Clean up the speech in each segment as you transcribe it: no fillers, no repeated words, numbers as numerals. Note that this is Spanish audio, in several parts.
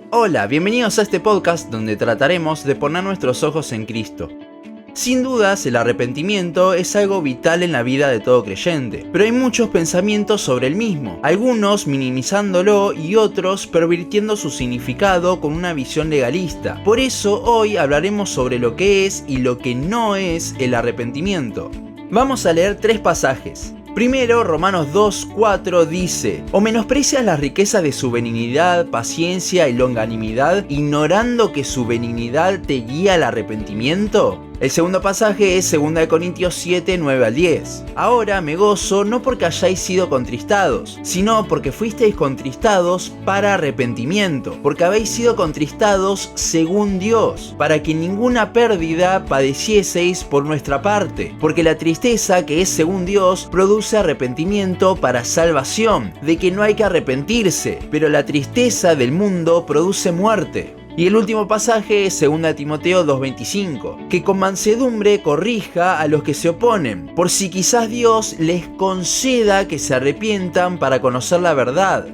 Hola, bienvenidos a este podcast donde trataremos de poner nuestros ojos en Cristo. Sin dudas, el arrepentimiento es algo vital en la vida de todo creyente, pero hay muchos pensamientos sobre el mismo, algunos minimizándolo y otros pervirtiendo su significado con una visión legalista. Por eso hoy hablaremos sobre lo que es y lo que no es el arrepentimiento. Vamos a leer 3 pasajes. Primero, Romanos 2:4 dice: ¿O menosprecias las riquezas de su benignidad, paciencia y longanimidad, ignorando que su benignidad te guía al arrepentimiento? El segundo pasaje es 2 Corintios 7, 9 al 10. Ahora me gozo no porque hayáis sido contristados, sino porque fuisteis contristados para arrepentimiento, porque habéis sido contristados según Dios, para que ninguna pérdida padecieseis por nuestra parte, porque la tristeza que es según Dios produce arrepentimiento para salvación, de que no hay que arrepentirse, pero la tristeza del mundo produce muerte. Y el último pasaje es 2 Timoteo 2:25, que con mansedumbre corrija a los que se oponen, por si quizás Dios les conceda que se arrepientan para conocer la verdad.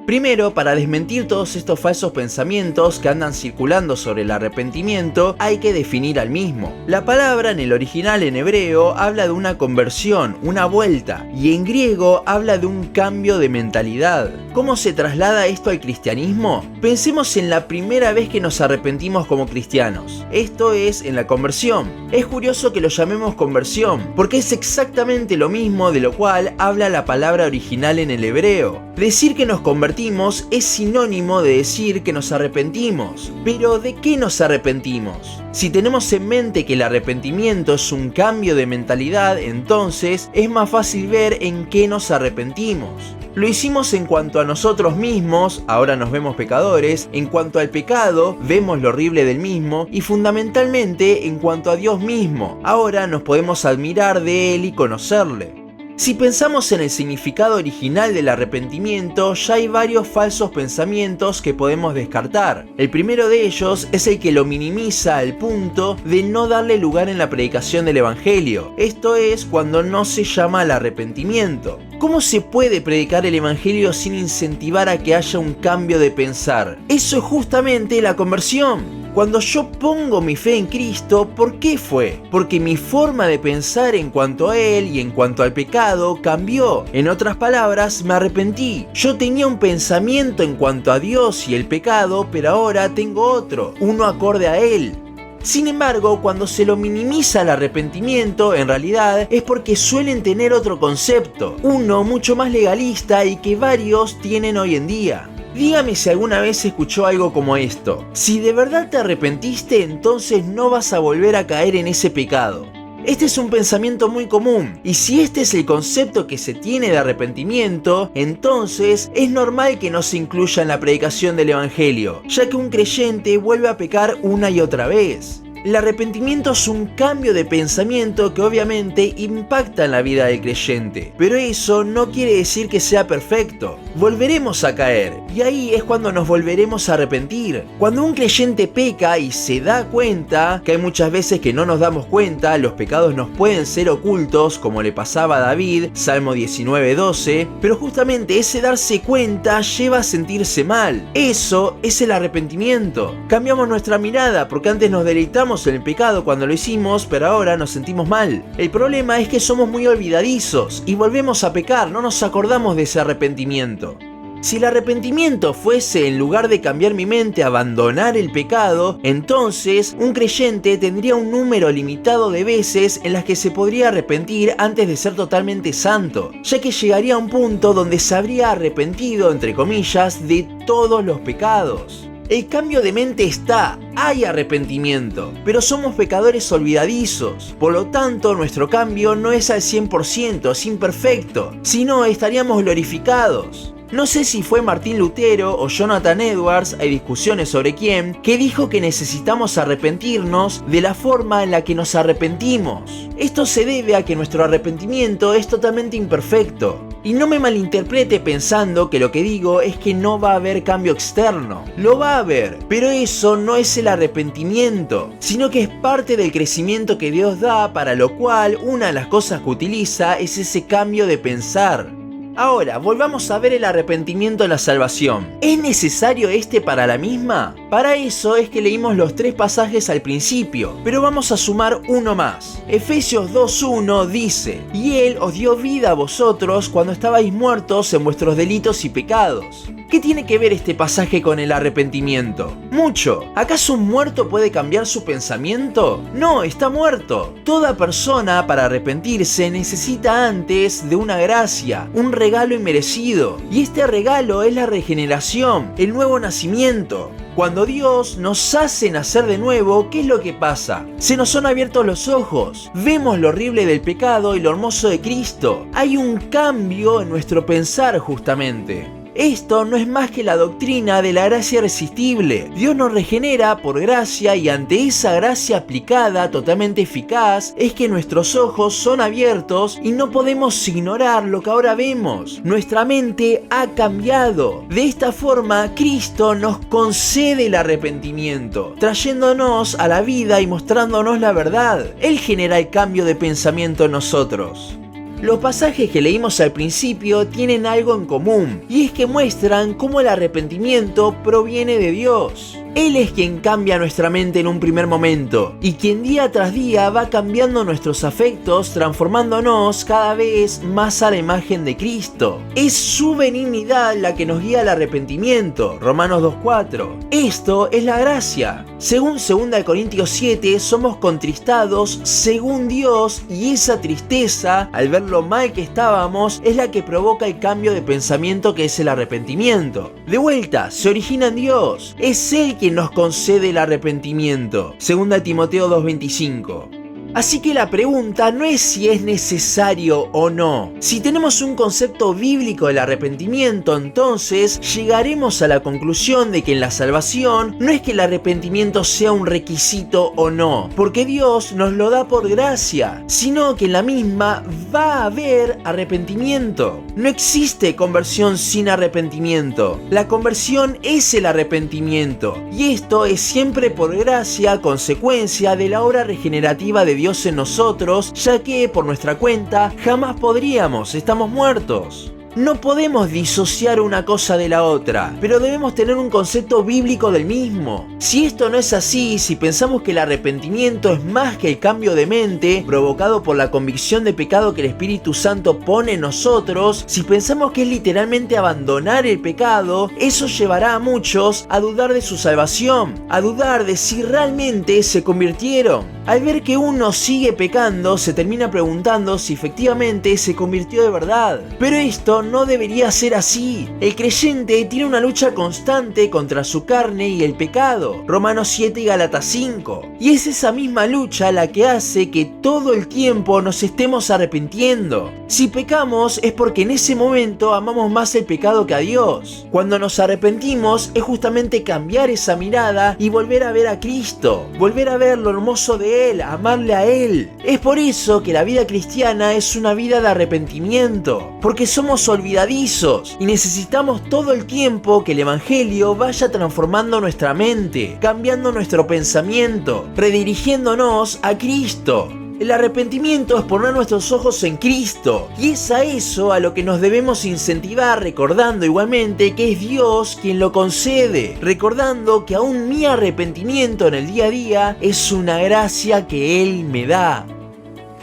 Primero, para desmentir todos estos falsos pensamientos que andan circulando sobre el arrepentimiento, hay que definir al mismo. La palabra en el original en hebreo habla de una conversión, una vuelta, y en griego habla de un cambio de mentalidad. ¿Cómo se traslada esto al cristianismo? Pensemos en la primera vez que nos arrepentimos como cristianos. Esto es en la conversión. Es curioso que lo llamemos conversión, porque es exactamente lo mismo de lo cual habla la palabra original en el hebreo. Decir que nos convertimos es sinónimo de decir que nos arrepentimos. Pero ¿de qué nos arrepentimos? Si tenemos en mente que el arrepentimiento es un cambio de mentalidad, entonces es más fácil ver en qué nos arrepentimos. Lo hicimos en cuanto a nosotros mismos, ahora nos vemos pecadores, en cuanto al pecado, vemos lo horrible del mismo, y fundamentalmente en cuanto a Dios mismo, ahora nos podemos admirar de Él y conocerle. Si pensamos en el significado original del arrepentimiento, ya hay varios falsos pensamientos que podemos descartar. El primero de ellos es el que lo minimiza al punto de no darle lugar en la predicación del Evangelio. Esto es cuando no se llama al arrepentimiento. ¿Cómo se puede predicar el Evangelio sin incentivar a que haya un cambio de pensar? Eso es justamente la conversión. Cuando yo pongo mi fe en Cristo, ¿por qué fue? Porque mi forma de pensar en cuanto a Él y en cuanto al pecado cambió. En otras palabras, me arrepentí. Yo tenía un pensamiento en cuanto a Dios y el pecado, pero ahora tengo otro, uno acorde a Él. Sin embargo, cuando se lo minimiza el arrepentimiento, en realidad es porque suelen tener otro concepto, uno mucho más legalista y que varios tienen hoy en día. Dígame si alguna vez escuchó algo como esto: si de verdad te arrepentiste, entonces no vas a volver a caer en ese pecado. Este es un pensamiento muy común, y si este es el concepto que se tiene de arrepentimiento, entonces es normal que no se incluya en la predicación del Evangelio, ya que un creyente vuelve a pecar una y otra vez. El arrepentimiento es un cambio de pensamiento que obviamente impacta en la vida del creyente, pero eso no quiere decir que sea perfecto. Volveremos a caer, y ahí es cuando nos volveremos a arrepentir. Cuando un creyente peca y se da cuenta, que hay muchas veces que no nos damos cuenta, los pecados nos pueden ser ocultos, como le pasaba a David, Salmo 19:12, pero justamente ese darse cuenta lleva a sentirse mal. Eso es el arrepentimiento. Cambiamos nuestra mirada, porque antes nos deleitamos en el pecado cuando lo hicimos, pero ahora nos sentimos mal. El problema es que somos muy olvidadizos y volvemos a pecar, no nos acordamos de ese arrepentimiento. Si el arrepentimiento fuese, en lugar de cambiar mi mente, abandonar el pecado, entonces un creyente tendría un número limitado de veces en las que se podría arrepentir antes de ser totalmente santo, ya que llegaría a un punto donde se habría arrepentido, entre comillas, de todos los pecados. El cambio de mente está, hay arrepentimiento, pero somos pecadores olvidadizos. Por lo tanto, nuestro cambio no es al 100%, es imperfecto, si no estaríamos glorificados. No sé si fue Martín Lutero o Jonathan Edwards, hay discusiones sobre quién, que dijo que necesitamos arrepentirnos de la forma en la que nos arrepentimos. Esto se debe a que nuestro arrepentimiento es totalmente imperfecto. Y no me malinterprete pensando que lo que digo es que no va a haber cambio externo. Lo va a haber, pero eso no es el arrepentimiento, sino que es parte del crecimiento que Dios da, para lo cual una de las cosas que utiliza es ese cambio de pensar. Ahora, volvamos a ver el arrepentimiento en la salvación. ¿Es necesario este para la misma? Para eso es que leímos los 3 pasajes al principio, pero vamos a sumar uno más. Efesios 2:1 dice: y Él os dio vida a vosotros cuando estabais muertos en vuestros delitos y pecados. ¿Qué tiene que ver este pasaje con el arrepentimiento? Mucho. ¿Acaso un muerto puede cambiar su pensamiento? No, está muerto. Toda persona para arrepentirse necesita antes de una gracia, un regalo inmerecido. Y este regalo es la regeneración, el nuevo nacimiento. Cuando Dios nos hace nacer de nuevo, ¿qué es lo que pasa? Se nos son abiertos los ojos, vemos lo horrible del pecado y lo hermoso de Cristo. Hay un cambio en nuestro pensar justamente. Esto no es más que la doctrina de la gracia irresistible. Dios nos regenera por gracia y ante esa gracia aplicada totalmente eficaz es que nuestros ojos son abiertos y no podemos ignorar lo que ahora vemos. Nuestra mente ha cambiado. De esta forma, Cristo nos concede el arrepentimiento, trayéndonos a la vida y mostrándonos la verdad. Él genera el cambio de pensamiento en nosotros. Los pasajes que leímos al principio tienen algo en común, y es que muestran cómo el arrepentimiento proviene de Dios. Él es quien cambia nuestra mente en un primer momento, y quien día tras día va cambiando nuestros afectos, transformándonos cada vez más a la imagen de Cristo. Es su benignidad la que nos guía al arrepentimiento, Romanos 2:4. Esto es la gracia. Según 2 Corintios 7, somos contristados según Dios, y esa tristeza, al ver lo mal que estábamos, es la que provoca el cambio de pensamiento que es el arrepentimiento. De vuelta, se origina en Dios. Es Él quien nos concede el arrepentimiento. 2 Timoteo 2:25. Así que la pregunta no es si es necesario o no. Si tenemos un concepto bíblico del arrepentimiento, entonces llegaremos a la conclusión de que en la salvación no es que el arrepentimiento sea un requisito o no, porque Dios nos lo da por gracia, sino que en la misma va a haber arrepentimiento. No existe conversión sin arrepentimiento. La conversión es el arrepentimiento, y esto es siempre por gracia, consecuencia de la obra regenerativa de Dios en nosotros, ya que por nuestra cuenta jamás podríamos, estamos muertos. No podemos disociar una cosa de la otra, pero debemos tener un concepto bíblico del mismo. Si esto no es así, si pensamos que el arrepentimiento es más que el cambio de mente provocado por la convicción de pecado que el Espíritu Santo pone en nosotros, si pensamos que es literalmente abandonar el pecado, eso llevará a muchos a dudar de su salvación, a dudar de si realmente se convirtieron. Al ver que uno sigue pecando, se termina preguntando si efectivamente se convirtió de verdad. Pero esto no debería ser así. El creyente tiene una lucha constante contra su carne y el pecado, Romanos 7 y Gálatas 5. Y es esa misma lucha la que hace que todo el tiempo nos estemos arrepintiendo. Si pecamos es porque en ese momento amamos más el pecado que a Dios. Cuando nos arrepentimos es justamente cambiar esa mirada y volver a ver a Cristo, volver a ver lo hermoso de Él, amarle a Él. Es por eso que la vida cristiana es una vida de arrepentimiento, porque somos olvidadizos y necesitamos todo el tiempo que el Evangelio vaya transformando nuestra mente, cambiando nuestro pensamiento, redirigiéndonos a Cristo. El arrepentimiento es poner nuestros ojos en Cristo, y es a eso a lo que nos debemos incentivar, recordando igualmente que es Dios quien lo concede, recordando que aún mi arrepentimiento en el día a día es una gracia que Él me da.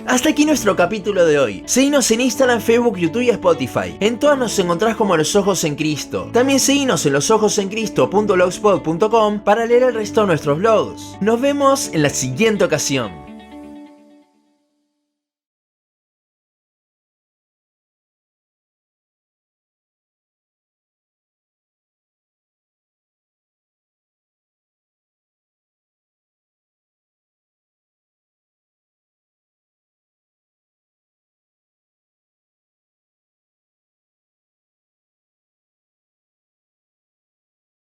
Hasta aquí nuestro capítulo de hoy. Seguinos en Instagram, Facebook, YouTube y Spotify. En todas nos encontrás como Los Ojos en Cristo. También seguinos en losojosencristo.blogspot.com para leer el resto de nuestros blogs. Nos vemos en la siguiente ocasión.